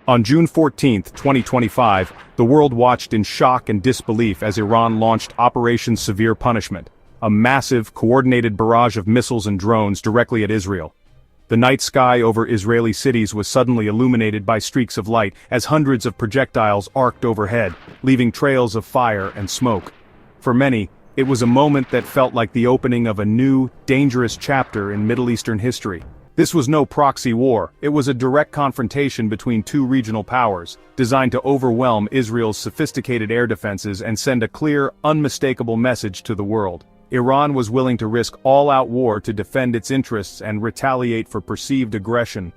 On June 14, 2025, the world watched in shock and disbelief as Iran launched Operation Severe Punishment, a massive, coordinated barrage of missiles and drones directly at Israel. The night sky over Israeli cities was suddenly illuminated by streaks of light as hundreds of projectiles arced overhead, leaving trails of fire and smoke. For many, it was a moment that felt like the opening of a new, dangerous chapter in Middle Eastern history. This was no proxy war, it was a direct confrontation between two regional powers, designed to overwhelm Israel's sophisticated air defenses and send a clear, unmistakable message to the world. Iran was willing to risk all-out war to defend its interests and retaliate for perceived aggression.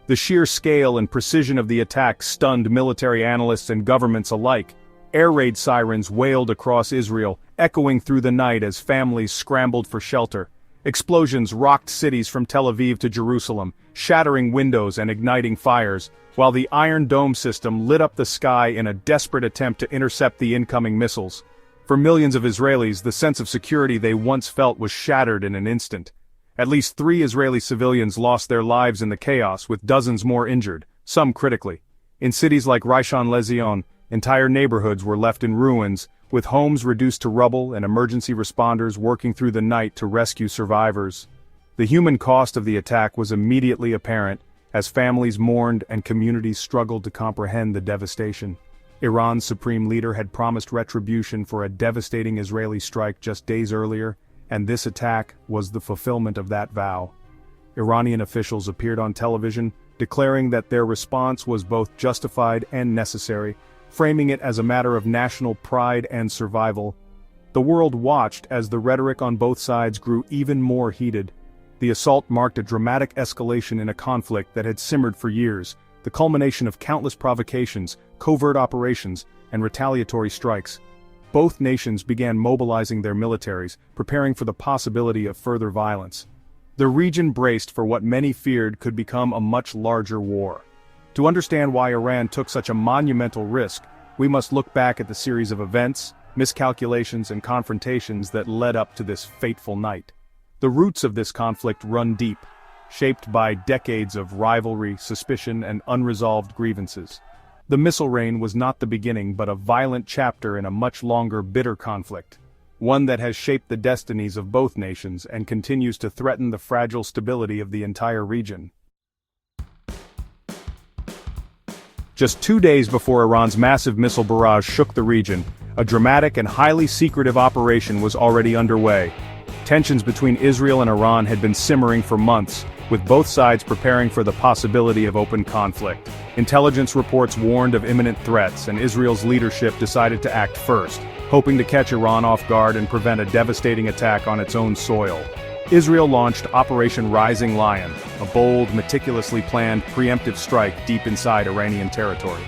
The sheer scale and precision of the attack stunned military analysts and governments alike. Air raid sirens wailed across Israel, echoing through the night as families scrambled for shelter. Explosions rocked cities from Tel Aviv to Jerusalem, shattering windows and igniting fires, while the Iron Dome system lit up the sky in a desperate attempt to intercept the incoming missiles. For millions of Israelis, the sense of security they once felt was shattered in an instant. At least 3 Israeli civilians lost their lives in the chaos, with dozens more injured, some critically. In cities like Rishon LeZion, entire neighborhoods were left in ruins, with homes reduced to rubble and emergency responders working through the night to rescue survivors. The human cost of the attack was immediately apparent, as families mourned and communities struggled to comprehend the devastation. Iran's supreme leader had promised retribution for a devastating Israeli strike just days earlier, and this attack was the fulfillment of that vow. Iranian officials appeared on television, declaring that their response was both justified and necessary, framing it as a matter of national pride and survival. The world watched as the rhetoric on both sides grew even more heated. The assault marked a dramatic escalation in a conflict that had simmered for years, the culmination of countless provocations, covert operations, and retaliatory strikes. Both nations began mobilizing their militaries, preparing for the possibility of further violence. The region braced for what many feared could become a much larger war. To understand why Iran took such a monumental risk, we must look back at the series of events, miscalculations, and confrontations that led up to this fateful night. The roots of this conflict run deep, shaped by decades of rivalry, suspicion, and unresolved grievances. The missile rain was not the beginning but a violent chapter in a much longer, bitter conflict, one that has shaped the destinies of both nations and continues to threaten the fragile stability of the entire region. Just 2 days before Iran's massive missile barrage shook the region, a dramatic and highly secretive operation was already underway. Tensions between Israel and Iran had been simmering for months, with both sides preparing for the possibility of open conflict. Intelligence reports warned of imminent threats, and Israel's leadership decided to act first, hoping to catch Iran off guard and prevent a devastating attack on its own soil. Israel launched Operation Rising Lion, a bold, meticulously planned, preemptive strike deep inside Iranian territory.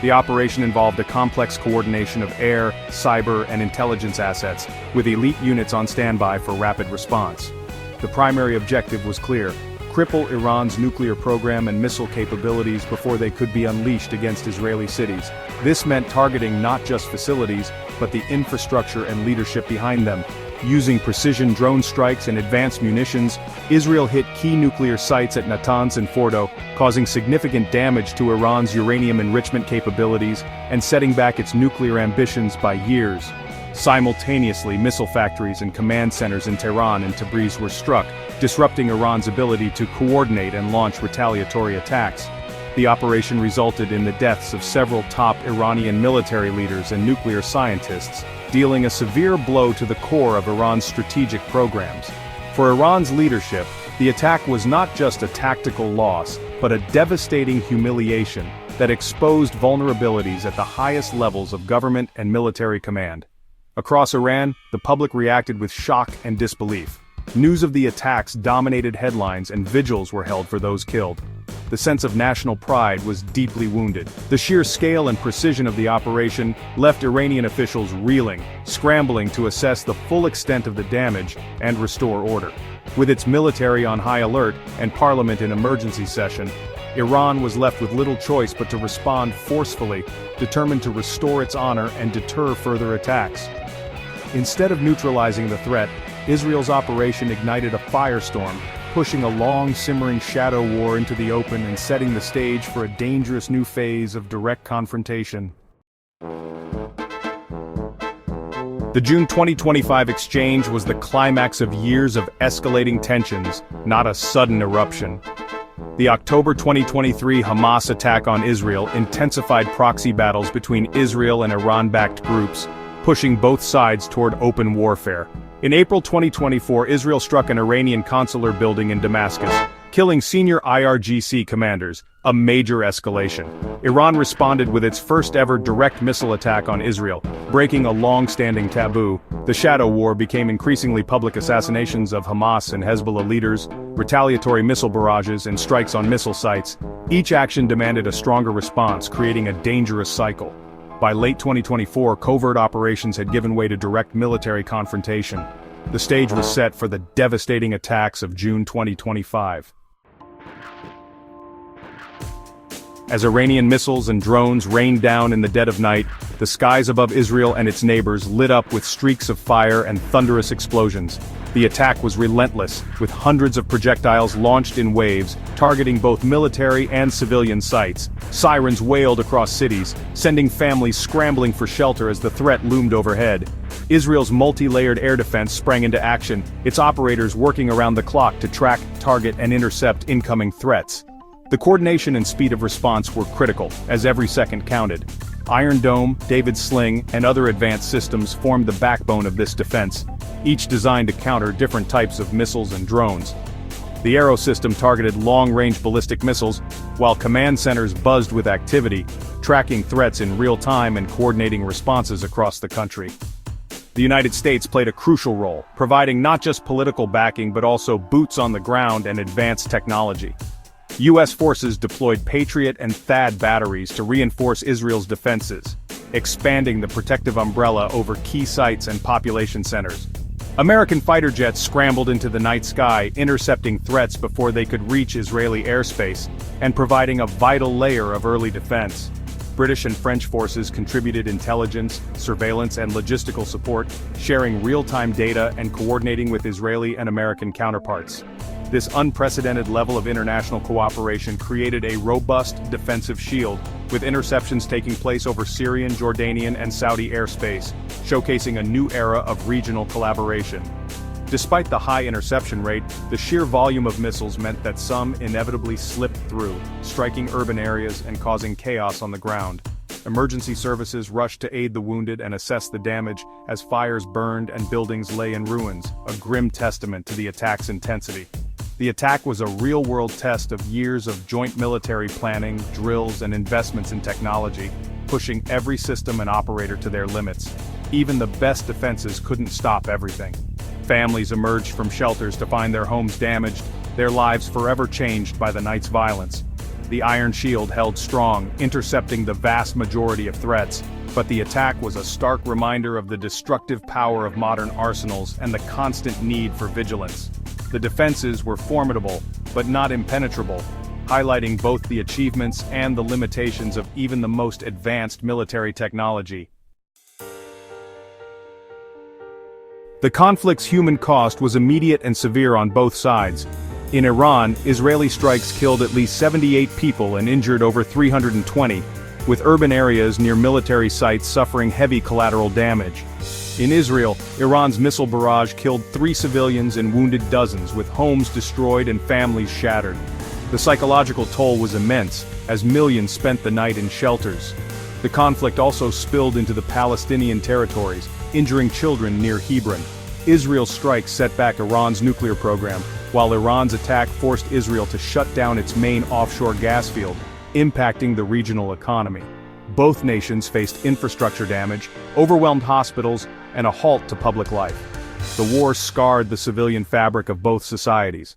The operation involved a complex coordination of air, cyber, and intelligence assets, with elite units on standby for rapid response. The primary objective was clear: cripple Iran's nuclear program and missile capabilities before they could be unleashed against Israeli cities. This meant targeting not just facilities, but the infrastructure and leadership behind them. Using precision drone strikes and advanced munitions, Israel hit key nuclear sites at Natanz and Fordo, causing significant damage to Iran's uranium enrichment capabilities and setting back its nuclear ambitions by years. Simultaneously, missile factories and command centers in Tehran and Tabriz were struck, disrupting Iran's ability to coordinate and launch retaliatory attacks. The operation resulted in the deaths of several top Iranian military leaders and nuclear scientists, dealing a severe blow to the core of Iran's strategic programs. For Iran's leadership, the attack was not just a tactical loss, but a devastating humiliation that exposed vulnerabilities at the highest levels of government and military command. Across Iran, the public reacted with shock and disbelief. News of the attacks dominated headlines and vigils were held for those killed. The sense of national pride was deeply wounded. The sheer scale and precision of the operation left Iranian officials reeling, scrambling to assess the full extent of the damage and restore order. With its military on high alert and parliament in emergency session, Iran was left with little choice but to respond forcefully, determined to restore its honor and deter further attacks. Instead of neutralizing the threat, Israel's operation ignited a firestorm, pushing a long, simmering shadow war into the open and setting the stage for a dangerous new phase of direct confrontation. The June 2025 exchange was the climax of years of escalating tensions, not a sudden eruption. The October 2023 Hamas attack on Israel intensified proxy battles between Israel and Iran-backed groups, pushing both sides toward open warfare. In April 2024, Israel struck an Iranian consular building in Damascus, killing senior IRGC commanders, a major escalation. Iran responded with its first-ever direct missile attack on Israel, breaking a long-standing taboo. The shadow war became increasingly public assassinations of Hamas and Hezbollah leaders, retaliatory missile barrages, and strikes on missile sites. Each action demanded a stronger response, creating a dangerous cycle. By late 2024, covert operations had given way to direct military confrontation. The stage was set for the devastating attacks of June 2025. As Iranian missiles and drones rained down in the dead of night, the skies above Israel and its neighbors lit up with streaks of fire and thunderous explosions. The attack was relentless, with hundreds of projectiles launched in waves, targeting both military and civilian sites. Sirens wailed across cities, sending families scrambling for shelter as the threat loomed overhead. Israel's multi-layered air defense sprang into action, its operators working around the clock to track, target, and intercept incoming threats. The coordination and speed of response were critical, as every second counted. Iron Dome, David's Sling, and other advanced systems formed the backbone of this defense, each designed to counter different types of missiles and drones. The Arrow system targeted long-range ballistic missiles, while command centers buzzed with activity, tracking threats in real time and coordinating responses across the country. The United States played a crucial role, providing not just political backing but also boots on the ground and advanced technology. U.S. forces deployed Patriot and THAAD batteries to reinforce Israel's defenses, expanding the protective umbrella over key sites and population centers. American fighter jets scrambled into the night sky, intercepting threats before they could reach Israeli airspace, and providing a vital layer of early defense. British and French forces contributed intelligence, surveillance, and logistical support, sharing real-time data and coordinating with Israeli and American counterparts. This unprecedented level of international cooperation created a robust defensive shield, with interceptions taking place over Syrian, Jordanian, and Saudi airspace, showcasing a new era of regional collaboration. Despite the high interception rate, the sheer volume of missiles meant that some inevitably slipped through, striking urban areas and causing chaos on the ground. Emergency services rushed to aid the wounded and assess the damage as fires burned and buildings lay in ruins, a grim testament to the attack's intensity. The attack was a real-world test of years of joint military planning, drills, and investments in technology, pushing every system and operator to their limits. Even the best defenses couldn't stop everything. Families emerged from shelters to find their homes damaged, their lives forever changed by the night's violence. The Iron Shield held strong, intercepting the vast majority of threats, but the attack was a stark reminder of the destructive power of modern arsenals and the constant need for vigilance. The defenses were formidable, but not impenetrable, highlighting both the achievements and the limitations of even the most advanced military technology. The conflict's human cost was immediate and severe on both sides. In Iran, Israeli strikes killed at least 78 people and injured over 320, with urban areas near military sites suffering heavy collateral damage. In Israel, Iran's missile barrage killed 3 civilians and wounded dozens, with homes destroyed and families shattered. The psychological toll was immense, as millions spent the night in shelters. The conflict also spilled into the Palestinian territories, injuring children near Hebron. Israel's strikes set back Iran's nuclear program, while Iran's attack forced Israel to shut down its main offshore gas field, impacting the regional economy. Both nations faced infrastructure damage, overwhelmed hospitals, and a halt to public life. The war scarred the civilian fabric of both societies.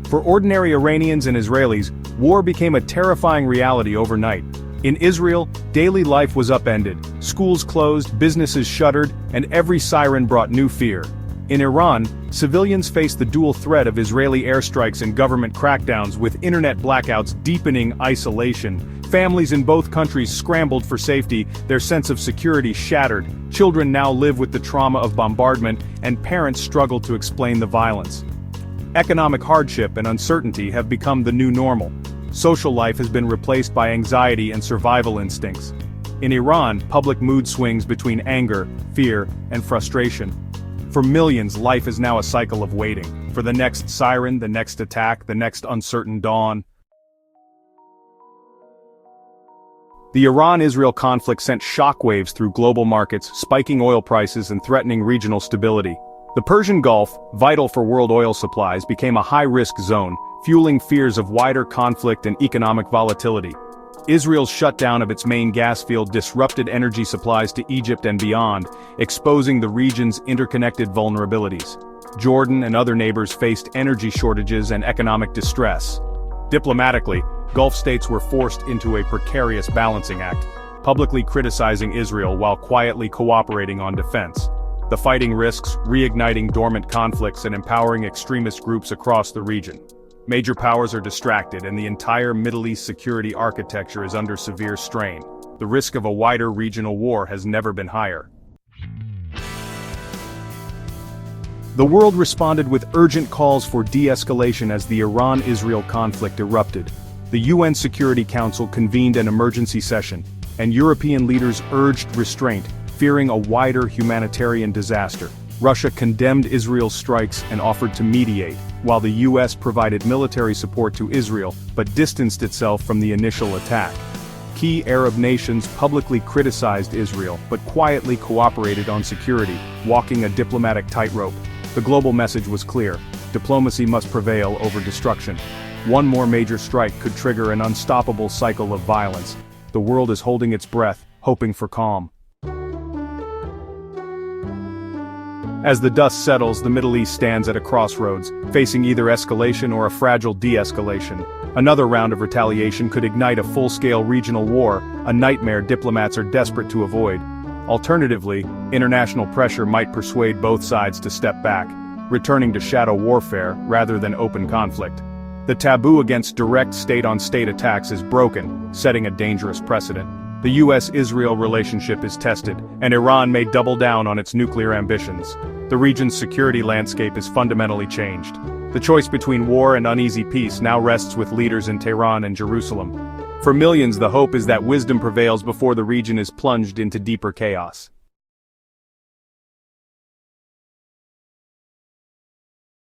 For ordinary Iranians and Israelis, war became a terrifying reality overnight. In Israel, daily life was upended, schools closed, businesses shuttered, and every siren brought new fear. In Iran, civilians face the dual threat of Israeli airstrikes and government crackdowns, with internet blackouts deepening isolation. Families in both countries scrambled for safety, their sense of security shattered. Children now live with the trauma of bombardment, and parents struggle to explain the violence. Economic hardship and uncertainty have become the new normal. Social life has been replaced by anxiety and survival instincts. In Iran, public mood swings between anger, fear, and frustration. For millions, life is now a cycle of waiting for the next siren, the next attack, the next uncertain dawn. The Iran-Israel conflict sent shockwaves through global markets, spiking oil prices and threatening regional stability. The Persian Gulf, vital for world oil supplies, became a high-risk zone, fueling fears of wider conflict and economic volatility. Israel's shutdown of its main gas field disrupted energy supplies to Egypt and beyond, exposing the region's interconnected vulnerabilities. Jordan and other neighbors faced energy shortages and economic distress. Diplomatically, Gulf states were forced into a precarious balancing act, publicly criticizing Israel while quietly cooperating on defense. The fighting risks reigniting dormant conflicts and empowering extremist groups across the region. Major powers are distracted, and the entire Middle East security architecture is under severe strain. The risk of a wider regional war has never been higher. The world responded with urgent calls for de-escalation as the Iran-Israel conflict erupted. The UN Security Council convened an emergency session, and European leaders urged restraint, fearing a wider humanitarian disaster. Russia condemned Israel's strikes and offered to mediate, while the US provided military support to Israel but distanced itself from the initial attack. Key Arab nations publicly criticized Israel but quietly cooperated on security, walking a diplomatic tightrope. The global message was clear: diplomacy must prevail over destruction. One more major strike could trigger an unstoppable cycle of violence. The world is holding its breath, hoping for calm. As the dust settles, the Middle East stands at a crossroads, facing either escalation or a fragile de-escalation. Another round of retaliation could ignite a full-scale regional war, a nightmare diplomats are desperate to avoid. Alternatively, international pressure might persuade both sides to step back, returning to shadow warfare rather than open conflict. The taboo against direct state-on-state attacks is broken, setting a dangerous precedent. The US-Israel relationship is tested, and Iran may double down on its nuclear ambitions. The region's security landscape is fundamentally changed. The choice between war and uneasy peace now rests with leaders in Tehran and Jerusalem. For millions, the hope is that wisdom prevails before the region is plunged into deeper chaos.